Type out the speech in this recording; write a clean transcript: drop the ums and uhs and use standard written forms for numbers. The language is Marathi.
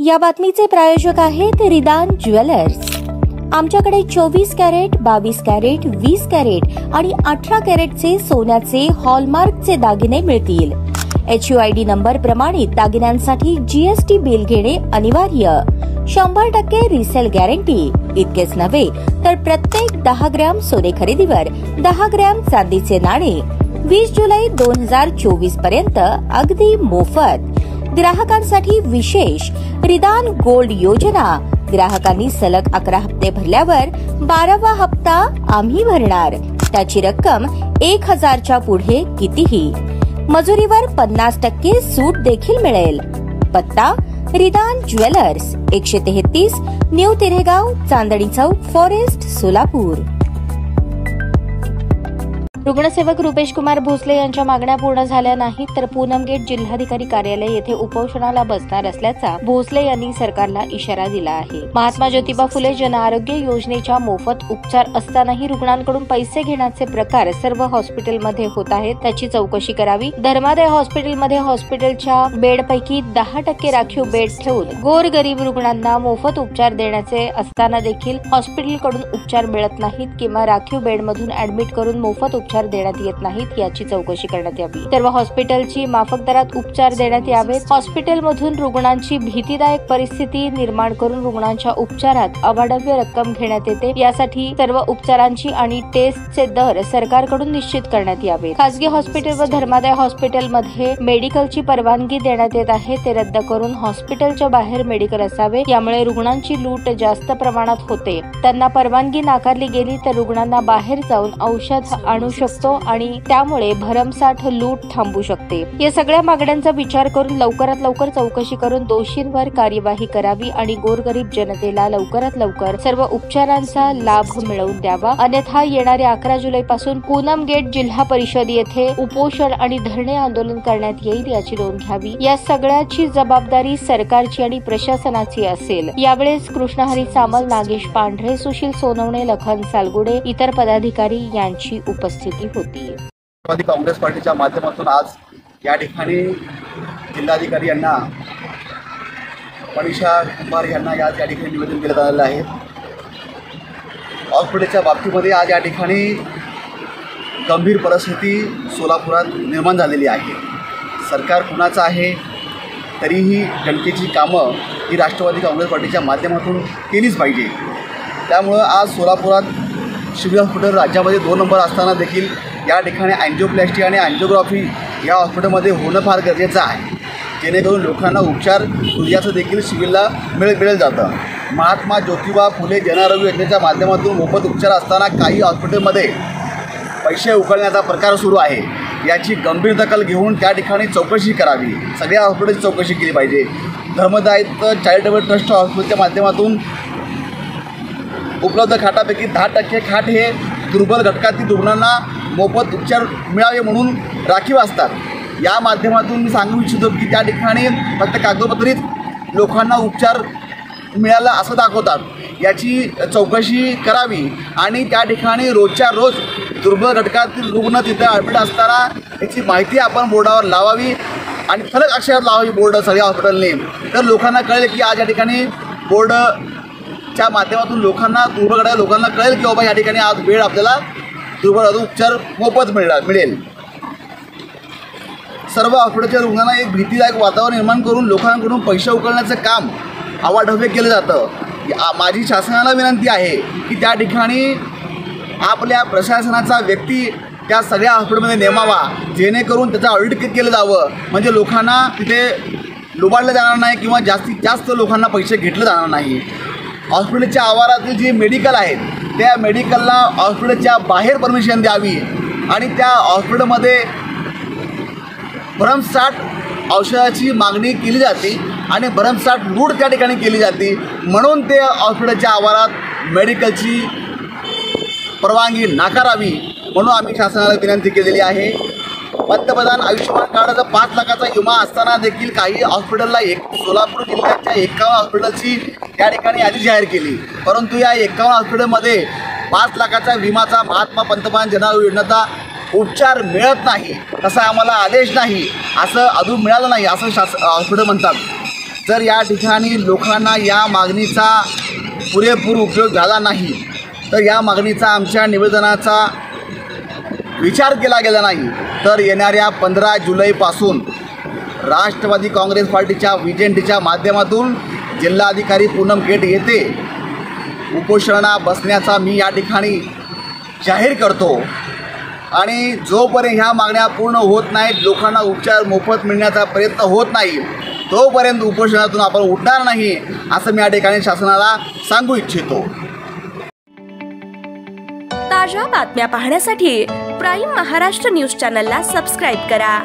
या बातमीचे प्रायोजक आहेत रिदान ज्वेलर्स। आमच्याकडे 24 कॅरेट, 22 कॅरेट, 20 कॅरेट आणि 18 कॅरेटचे सोन्याचे हॉलमार्कचे दागिने मिळतील। HUID नंबर प्रमाणित दागिन्यांसाठी GST बिल घेणे अनिवार्य। 100% रिसेल गॅरंटी। इतकेच नव्हे तर प्रत्येक 10 ग्रॅम सोने खरेदीवर 10 ग्रॅम चांदीचे नाणे 20 जुलै 2024 पर्यंत अगदी मोफत। ग्राहकांसाठी विशेष रिदान गोल्ड योजना। ग्राहकांनी सलग 11 हप्ते भरल्यावर 12वा हप्ता आम्ही भरणार। त्याची रक्कम 1000च्या पुढे कितीही। मजुरीवर 50% सूट देखील मिळेल। पत्ता रिदान jewellers, 133 new तिरेगाव, Chandni Chowk, forest, Solapur. रुग्णसेवक Rupesh Kumar Bhosale यांच्या मागण्या पूर्ण झाल्या नाहीत तर पूनम गेट जिल्हाधिकारी कार्यालय येथे उपोषणाला बसणार असल्याचा भोसले यांनी सरकारला इशारा दिला आहे। महात्मा ज्योतिबा फुले जन आरोग्य योजनेच्या मोफत उपचार असतानाही रुग्णांकडून पैसे घेण्याचे प्रकार सर्व हॉस्पिटलमध्ये होत आहेत, त्याची चौकशी करावी। धर्मादाय हॉस्पिटलमध्ये हॉस्पिटलच्या बेडपैकी 10% राखीव बेड ठेवून गोरगरीब रुग्णांना मोफत उपचार देण्याचे असताना देखील हॉस्पिटलकडून उपचार मिळत नाहीत किंवा राखीव बेडमधून ऍडमिट करून मोफत उपचार देण्यात येत नाहीत, याची चौकशी करण्यात यावी। सर्व हॉस्पिटलची माफक दरात उपचार देण्यात यावेत। हॉस्पिटलमधून रुग्णांची भीतीदायक परिस्थिती निर्माण करून रुग्णांच्या उपचारात अवाढव्य रक्कम घेण्यात येते। यासाठी सर्व उपचारांची आणि टेस्टचे दर सरकारकडून निश्चित करण्यात यावे। खासगी हॉस्पिटल व धर्मादाय हॉस्पिटलमध्ये मेडिकलची परवानगी देण्यात येत आहे, ते रद्द करून हॉस्पिटलच्या बाहेर मेडिकल असावे। यामुळे रुग्णांची लूट जास्त प्रमाणात होते। त्यांना परवानगी नाकारली गेली तर रुग्णांना बाहेर जाऊन औषध आणू शकतो आणि त्यामुळे भरमसाठ लूट थांबू शकते। या सगळ्या मागण्यांचा विचार करून लवकरात लवकर चौकशी करून दोषींवर कार्यवाही करावी आणि गोरगरीब जनतेला लवकरात लवकर सर्व उपचारांचा लाभ मिळवून द्यावा। अन्यथा येणाऱ्या 11 जुलैपासून पूनम गेट जिल्हा परिषद येथे उपोषण आणि धरणे आंदोलन करण्यात येईल, याची नोंद घ्यावी। या सगळ्याची जबाबदारी सरकारची आणि प्रशासनाची असेल। यावेळेस कृष्णहरी सामल, नागेश पांढरे, सुशील सोनवणे, लखन सालगुडे, इतर पदाधिकारी यांची उपस्थिती होती। राष्ट्रवादी काँग्रेस पार्टीच्या माध्यमातून आज या ठिकाणी जिल्हाधिकारी यांना मनीषा कुमार यांना या ठिकाणी निवेदन दिलं आलेलं आहे। हॉस्पिटलच्या बाबतीमध्ये आज या ठिकाणी गंभीर परिस्थिती सोलापुरात निर्माण झालेली आहे। सरकार कुणाचं आहे तरीही जनतेची कामं ही राष्ट्रवादी काँग्रेस पार्टीच्या माध्यमातून केलीच पाहिजे। त्यामुळं आज सोलापुरात सिव्हिल हॉस्पिटल राज्यामध्ये 2 नंबर असताना देखील या ठिकाणी अँजिओप्लास्टी आणि अँजिओग्राफी या हॉस्पिटलमध्ये होणं फार गरजेचं आहे, जेणेकरून लोकांना उपचार हृदयाचं देखील सिव्हिलला मिळेल जातं। महात्मा ज्योतिबा फुले जन आरोग्य योजनेच्या माध्यमातून मोफत उपचार असताना काही हॉस्पिटलमध्ये पैसे उकळण्याचा प्रकार सुरू आहे। याची गंभीर दखल घेऊन त्या ठिकाणी चौकशी करावी। सगळ्या हॉस्पिटलची चौकशी केली पाहिजे। धर्मदायित्व चॅरिटेबल ट्रस्ट हॉस्पिटलच्या माध्यमातून उपलब्ध खाटापैकी 10% खाट हे दुर्बल घटकातील रुग्णांना मोफत उपचार मिळावे म्हणून राखीव असतात। या माध्यमातून मी सांगू इच्छितो की त्या ठिकाणी फक्त कागदोपत्रीच लोकांना उपचार मिळाला असं दाखवतात। याची चौकशी करावी आणि त्या ठिकाणी रोजच्या रोज दुर्बल घटकातील रुग्ण तिथे ॲडमिट असताना याची माहिती आपण बोर्डावर लावावी आणि फलक अक्षरात लावावी बोर्ड सगळ्या हॉस्पिटलने। तर लोकांना कळेल की आज या ठिकाणी बोर्डच्या माध्यमातून लोकांना दुर्बल घटकातील लोकांना कळेल की बाबा या ठिकाणी आज वेळ आपल्याला दुर्बल उपचार मोफत मिळेल। सर्व हॉस्पिटलच्या रुग्णांना एक भीतीदायक वातावरण निर्माण करून लोकांकडून पैसे उकळण्याचं काम अवाढव्य केलं जातं। माझी शासनाला विनंती आहे की त्या ठिकाणी आपल्या प्रशासनाचा व्यक्ती त्या सगळ्या हॉस्पिटलमध्ये नेमावा, जेणेकरून त्याचं ऑडिट केलं जावं, म्हणजे लोकांना तिथे लुबाडलं जाणार नाही किंवा जास्तीत जास्त लोकांना पैसे घेतले जाणार नाही। हॉस्पिटलच्या आवारातील जे मेडिकल आहेत त्या मेडिकलला हॉस्पिटलच्या बाहेर परमिशन द्यावी आणि त्या हॉस्पिटलमध्ये भरमसाठ औषधाची मागणी केली जाते आणि भरमसाठ लूट त्या ठिकाणी केली जाते, म्हणून ते हॉस्पिटलच्या आवारात मेडिकलची परवानगी नाकारावी म्हणून आम्ही शासनाला विनंती केलेली आहे। पंतप्रधान आयुष्यमान कार्डाचा 5 लाखाचा विमा असताना देखील काही हॉस्पिटलला सोलापूर जिल्ह्याच्या 51 हॉस्पिटलची त्या ठिकाणी यादी जाहीर केली, परंतु या 51 हॉस्पिटलमध्ये 5 लाखाचा विमाचा महात्मा पंतप्रधान जन आरोग्य योजनेचा उपचार मिळत नाही, तसा आम्हाला आदेश नाही, असं अजून मिळालं नाही असं हॉस्पिटल म्हणतात। जर या ठिकाणी लोकांना या मागणीचा पुरेपूर उपयोग झाला नाही, तर या मागणीचा आमच्या निवेदनाचा विचार केला गेला नाही, तर येणाऱ्या 15 जुलैपासून राष्ट्रवादी काँग्रेस पार्टीच्या विजेंटीच्या माध्यमातून जिल्हाधिकारी पूनम गेट येथे उपोषणाला बसण्याचा मी या ठिकाणी जाहीर करतो। आणि जोपर्यंत ह्या मागण्या पूर्ण होत नाहीत, लोकांना उपचार मोफत मिळण्याचा प्रयत्न होत नाही, तोपर्यंत उपोषणातून आपण उठणार नाही, असं मी या ठिकाणी शासनाला सांगू इच्छितो। ताज्या बातम्या पाहण्यासाठी प्राईम महाराष्ट्र न्यूज चॅनलला सबस्क्राईब करा।